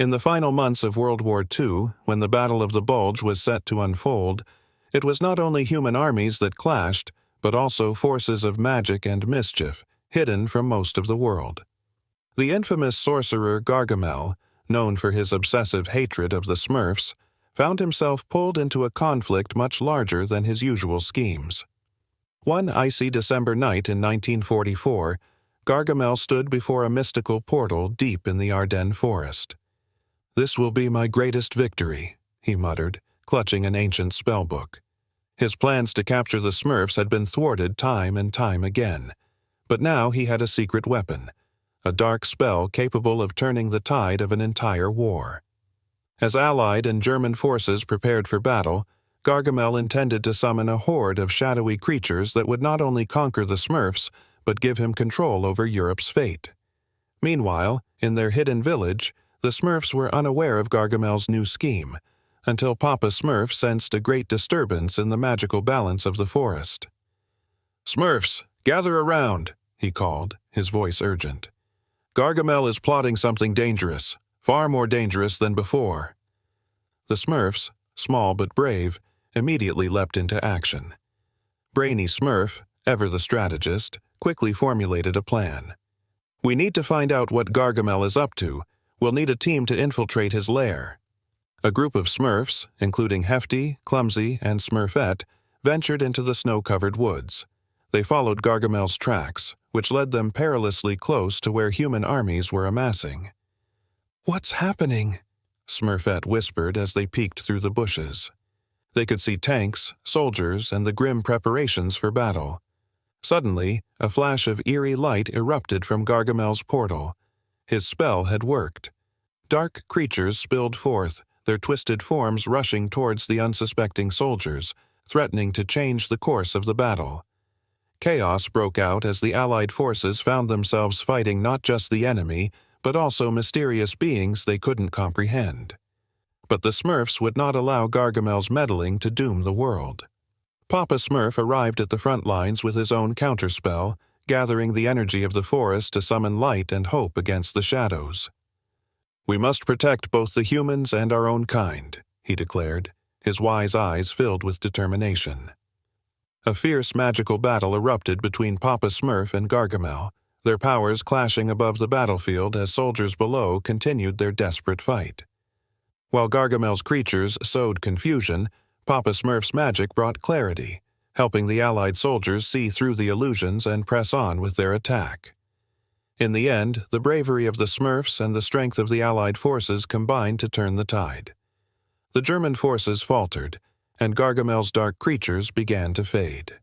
In the final months of World War II, when the Battle of the Bulge was set to unfold, it was not only human armies that clashed, but also forces of magic and mischief, hidden from most of the world. The infamous sorcerer Gargamel, known for his obsessive hatred of the Smurfs, found himself pulled into a conflict much larger than his usual schemes. One icy December night in 1944, Gargamel stood before a mystical portal deep in the Ardennes Forest. "This will be my greatest victory," he muttered, clutching an ancient spellbook. His plans to capture the Smurfs had been thwarted time and time again, but now he had a secret weapon, a dark spell capable of turning the tide of an entire war. As Allied and German forces prepared for battle, Gargamel intended to summon a horde of shadowy creatures that would not only conquer the Smurfs, but give him control over Europe's fate. Meanwhile, in their hidden village, the Smurfs were unaware of Gargamel's new scheme, until Papa Smurf sensed a great disturbance in the magical balance of the forest. "Smurfs, gather around," he called, his voice urgent. "Gargamel is plotting something dangerous, far more dangerous than before." The Smurfs, small but brave, immediately leapt into action. Brainy Smurf, ever the strategist, quickly formulated a plan. "We need to find out what Gargamel is up to. We'll need a team to infiltrate his lair." A group of Smurfs, including Hefty, Clumsy, and Smurfette, ventured into the snow-covered woods. They followed Gargamel's tracks, which led them perilously close to where human armies were amassing. "What's happening?" Smurfette whispered as they peeked through the bushes. They could see tanks, soldiers, and the grim preparations for battle. Suddenly, a flash of eerie light erupted from Gargamel's portal. His spell had worked. Dark creatures spilled forth, their twisted forms rushing towards the unsuspecting soldiers, threatening to change the course of the battle. Chaos broke out as the Allied forces found themselves fighting not just the enemy, but also mysterious beings they couldn't comprehend. But the Smurfs would not allow Gargamel's meddling to doom the world. Papa Smurf arrived at the front lines with his own counterspell, gathering the energy of the forest to summon light and hope against the shadows. "We must protect both the humans and our own kind," he declared, his wise eyes filled with determination. A fierce magical battle erupted between Papa Smurf and Gargamel, their powers clashing above the battlefield as soldiers below continued their desperate fight. While Gargamel's creatures sowed confusion, Papa Smurf's magic brought clarity, helping the Allied soldiers see through the illusions and press on with their attack. In the end, the bravery of the Smurfs and the strength of the Allied forces combined to turn the tide. The German forces faltered, and Gargamel's dark creatures began to fade.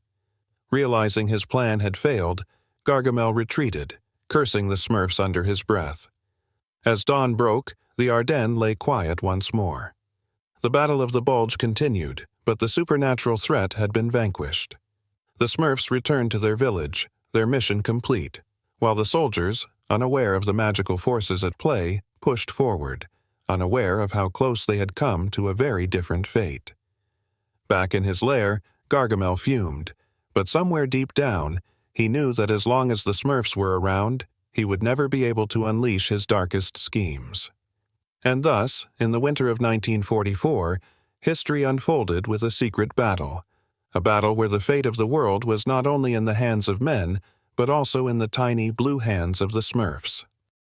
Realizing his plan had failed, Gargamel retreated, cursing the Smurfs under his breath. As dawn broke, the Ardennes lay quiet once more. The Battle of the Bulge continued, but the supernatural threat had been vanquished. The Smurfs returned to their village, their mission complete, while the soldiers, unaware of the magical forces at play, pushed forward, unaware of how close they had come to a very different fate. Back in his lair, Gargamel fumed, but somewhere deep down, he knew that as long as the Smurfs were around, he would never be able to unleash his darkest schemes. And thus, in the winter of 1944, history unfolded with a secret battle, a battle where the fate of the world was not only in the hands of men, but also in the tiny blue hands of the Smurfs.